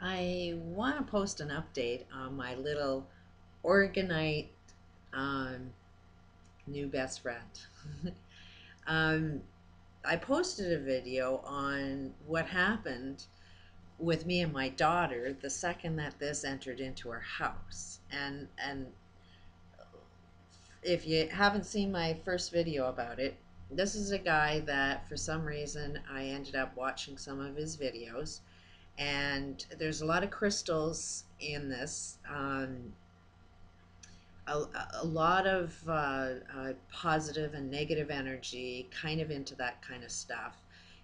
I want to post an update on my little organite um, new best friend. um, I posted a video on what happened with me and my daughter the second that this entered into our house. And if you haven't seen my first video about it, this is a guy that for some reason I ended up watching some of his videos, and there's a lot of crystals in this. A lot of positive and negative energy, kind of into that kind of stuff.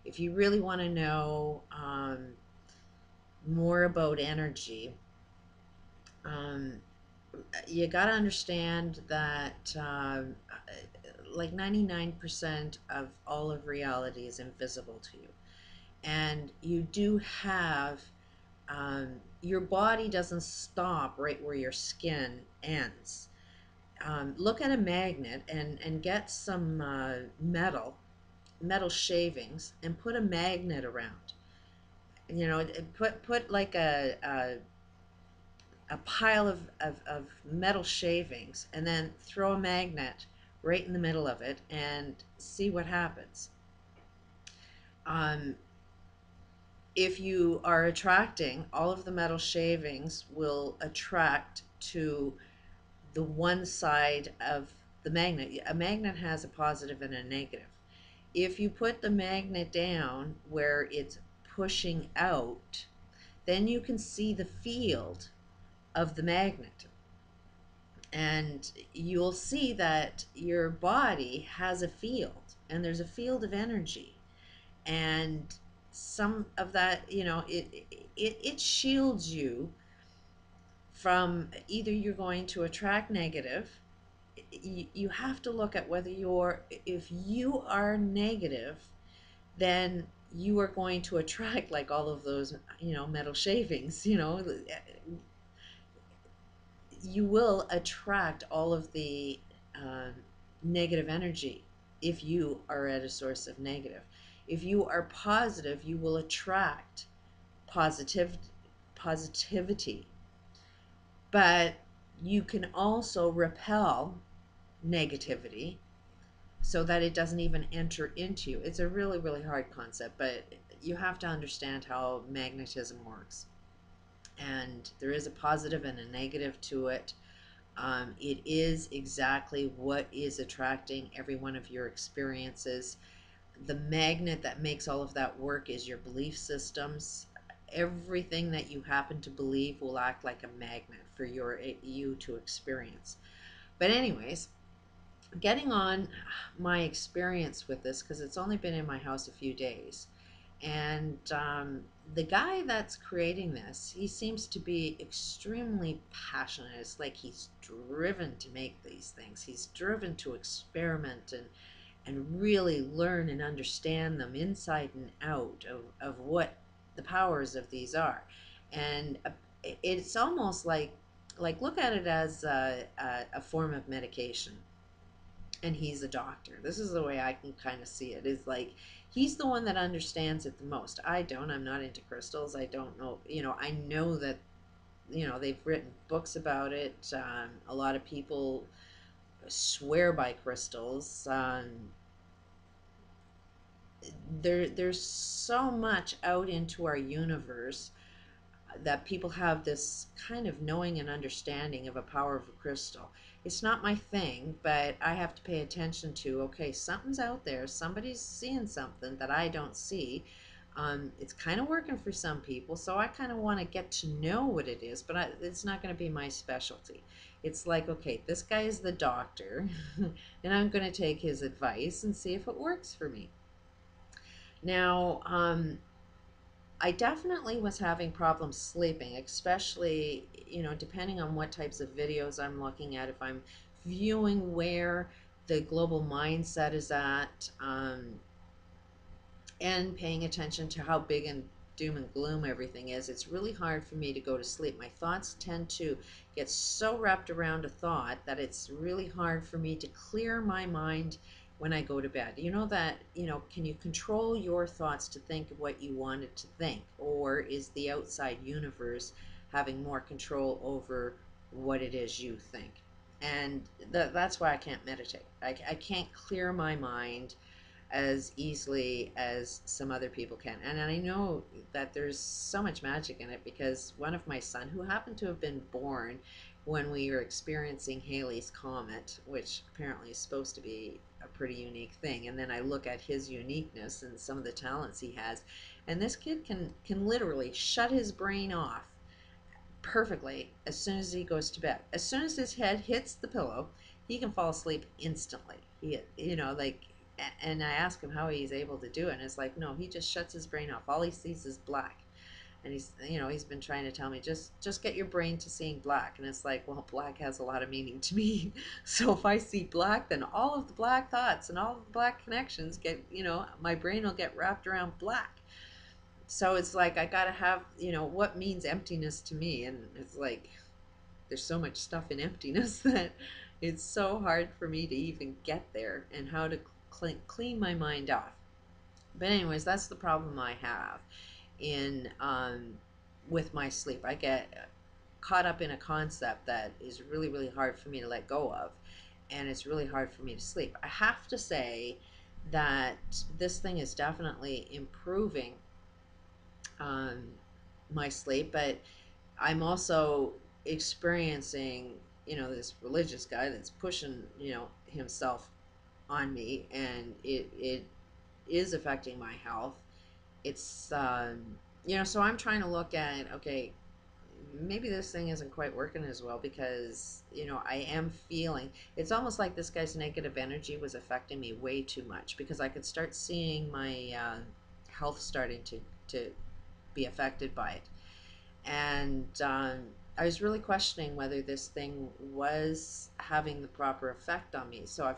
If you really want to know more about energy, um, you got to understand that like 99% of all of reality is invisible to you. And you do have your body doesn't stop right where your skin ends. Look at a magnet and get some metal shavings and put a magnet around. You know, put like a pile of metal shavings and then throw a magnet right in the middle of it and see what happens. Um, if you are attracting, all of the metal shavings will attract to the one side of the magnet. A magnet has a positive and a negative. If you put the magnet down where it's pushing out, then you can see the field of the magnet. And you'll see that your body has a field, and there's a field of energy. And some of that, it shields you from either you're going to attract negative. You have to look at whether if you are negative, then you are going to attract like all of those, metal shavings, you will attract all of the uh, negative energy if you are at a source of negative. If you are positive, you will attract positive positivity. But you can also repel negativity so that it doesn't even enter into you. It's a really, really hard concept, but you have to understand how magnetism works. And there is a positive and a negative to it. It is exactly what is attracting every one of your experiences. The magnet that makes all of that work is your belief systems. Everything that you happen to believe will act like a magnet for you to experience. But anyways, getting on my experience with this, because it's only been in my house a few days, and the guy that's creating this, he seems to be extremely passionate. It's like he's driven to make these things. He's driven to experiment and really learn and understand them inside and out of what the powers of these are. And it's almost like look at it as a form of medication, and he's a doctor. This is the way I can kind of see it. Is like he's the one that understands it the most. I don't. I'm not into crystals. I don't know. I know that they've written books about it. A lot of people swear by crystals. There's so much out into our universe that people have this kind of knowing and understanding of a power of a crystal. It's not my thing, but I have to pay attention to, okay, something's out there. Somebody's seeing something that I don't see. It's kind of working for some people, so I kind of want to get to know what it is, but it's not going to be my specialty. It's like, okay, this guy is the doctor, and I'm going to take his advice and see if it works for me. Now, I definitely was having problems sleeping, especially, depending on what types of videos I'm looking at. If I'm viewing where the global mindset is at, and paying attention to how big and doom and gloom everything is, it's really hard for me to go to sleep. My thoughts tend to get so wrapped around a thought that it's really hard for me to clear my mind when I go to bed. You know that, can you control your thoughts to think of what you wanted to think? Or is the outside universe having more control over what it is you think? And that's why I can't meditate. I can't clear my mind as easily as some other people can. And I know that there's so much magic in it because one of my son, who happened to have been born when we were experiencing Halley's Comet, which apparently is supposed to be a pretty unique thing, and then I look at his uniqueness and some of the talents he has, and this kid can literally shut his brain off perfectly as soon as he goes to bed. As soon as his head hits the pillow, he can fall asleep instantly. Like, and I ask him how he's able to do it, and it's like, no, he just shuts his brain off. All he sees is black. And he's been trying to tell me, just get your brain to seeing black. And it's like, well, black has a lot of meaning to me. So if I see black, then all of the black thoughts and all of the black connections get, my brain will get wrapped around black. So it's like I gotta have, what means emptiness to me. And it's like there's so much stuff in emptiness that it's so hard for me to even get there, and how to clean my mind off. But anyways, that's the problem I have in with my sleep. I get caught up in a concept that is really, really hard for me to let go of, and it's really hard for me to sleep. I have to say that this thing is definitely improving um, my sleep, but I'm also experiencing, this religious guy that's pushing, himself on me, and it is affecting my health. It's, so I'm trying to look at, okay, maybe this thing isn't quite working as well because, I am feeling, it's almost like this guy's negative energy was affecting me way too much, because I could start seeing my health starting to be affected by it. And I was really questioning whether this thing was having the proper effect on me. So I've,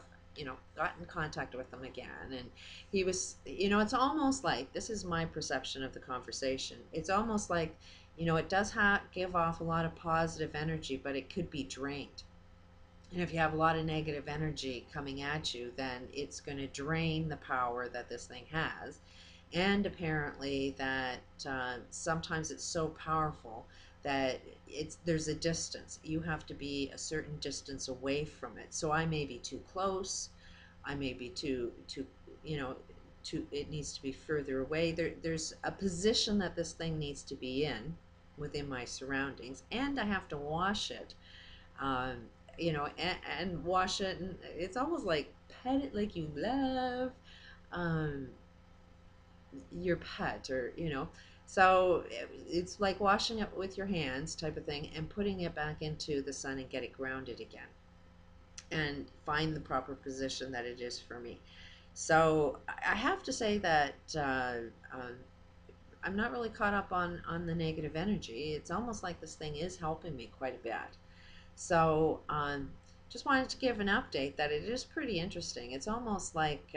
got in contact with him again, and he was, it's almost like, this is my perception of the conversation. It's almost like, it does give off a lot of positive energy, but it could be drained. And if you have a lot of negative energy coming at you, then it's going to drain the power that this thing has. And apparently that sometimes it's so powerful that there's a distance. You have to be a certain distance away from it. So I may be too close. I may be too you know it needs to be further away. There's a position that this thing needs to be in within my surroundings, and I have to wash it. Um, and wash it, and it's almost like pet it like you love um, your pet, or so it's like washing it with your hands type of thing, and putting it back into the sun and get it grounded again, and find the proper position that it is for me. So I have to say that I'm not really caught up on the negative energy. It's almost like this thing is helping me quite a bit. So just wanted to give an update that it is pretty interesting. It's almost like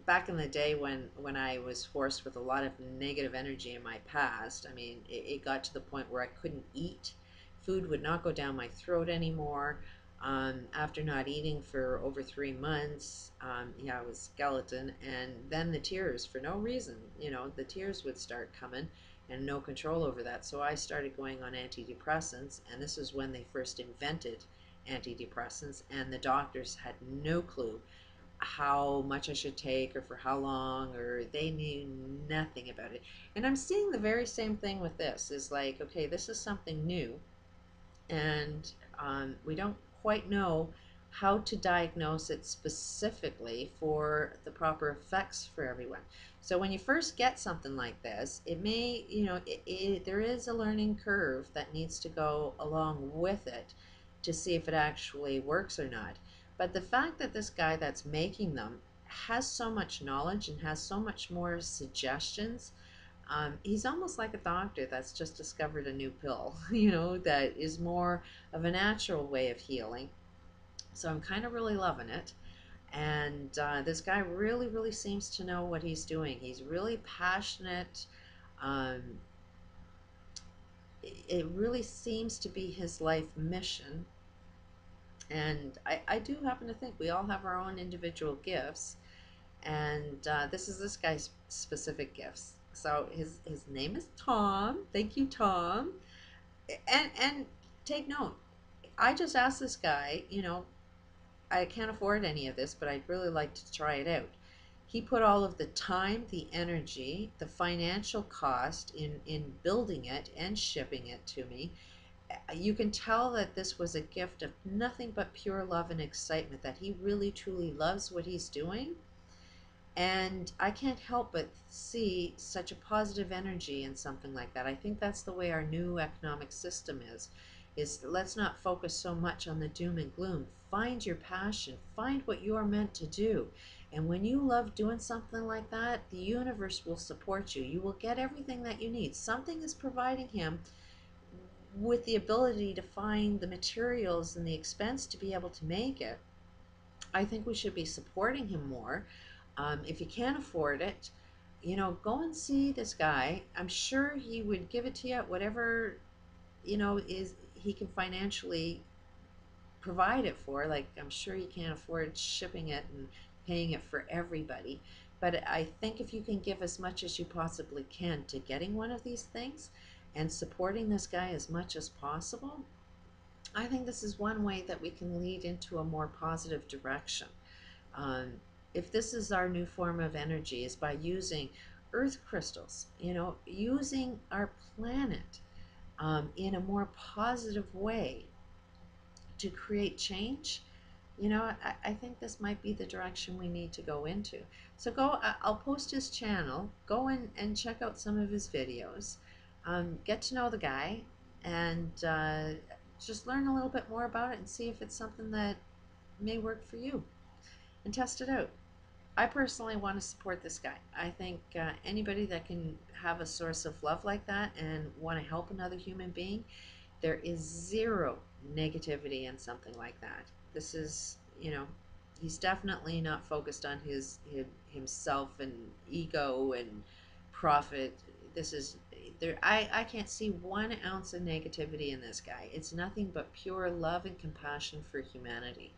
back in the day when I was forced with a lot of negative energy in my past. I mean, it got to the point where I couldn't eat. Food would not go down my throat anymore. After not eating for over 3 months, I was skeleton, and then the tears for no reason. The tears would start coming, and no control over that. So I started going on antidepressants, and this is when they first invented antidepressants, and the doctors had no clue how much I should take or for how long, or they knew nothing about it. And I'm seeing the very same thing with this. Is like, okay, this is something new, and we don't quite know how to diagnose it specifically for the proper effects for everyone. So when you first get something like this, it may, there is a learning curve that needs to go along with it to see if it actually works or not. But the fact that this guy that's making them has so much knowledge and has so much more suggestions, he's almost like a doctor that's just discovered a new pill, that is more of a natural way of healing. So I'm kind of really loving it. And this guy really, really seems to know what he's doing. He's really passionate. Um, it really seems to be his life mission. And I do happen to think we all have our own individual gifts, and this is this guy's specific gifts. So his name is Tom. Thank you, Tom. And take note. I just asked this guy, I can't afford any of this, but I'd really like to try it out. He put all of the time, the energy, the financial cost in building it and shipping it to me. You can tell that this was a gift of nothing but pure love and excitement, that he really truly loves what he's doing. And I can't help but see such a positive energy in something like that. I think that's the way our new economic system is let's not focus so much on the doom and gloom. Find your passion, find what you're meant to do. And when you love doing something like that, the universe will support you. You will get everything that you need. Something is providing him with the ability to find the materials and the expense to be able to make it. I think we should be supporting him more. If you can't afford it, go and see this guy. I'm sure he would give it to you at whatever, is he can financially provide it for. Like, I'm sure he can't afford shipping it and paying it for everybody. But I think if you can give as much as you possibly can to getting one of these things and supporting this guy as much as possible, I think this is one way that we can lead into a more positive direction. Um, if this is our new form of energy, is by using earth crystals, using our planet in a more positive way to create change. I think this might be the direction we need to go into. So I'll post his channel. Go and check out some of his videos. Get to know the guy, and just learn a little bit more about it and see if it's something that may work for you, and test it out. I personally want to support this guy. I think anybody that can have a source of love like that and want to help another human being, there is zero negativity in something like that. This is, he's definitely not focused on his himself and ego and profit. This is there. I can't see 1 ounce of negativity in this guy. It's nothing but pure love and compassion for humanity,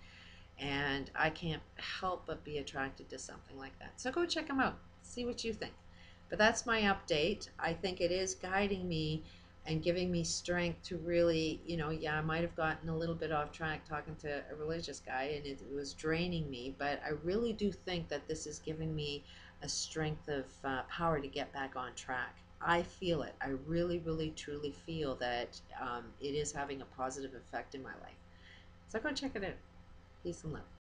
and I can't help but be attracted to something like that. So go check them out, see what you think. But that's my update. I think it is guiding me and giving me strength to really, yeah, I might have gotten a little bit off track talking to a religious guy, and it was draining me, but I really do think that this is giving me a strength of power to get back on track. I feel it. I really, really, truly feel that it is having a positive effect in my life. So go check it out. Peace and love.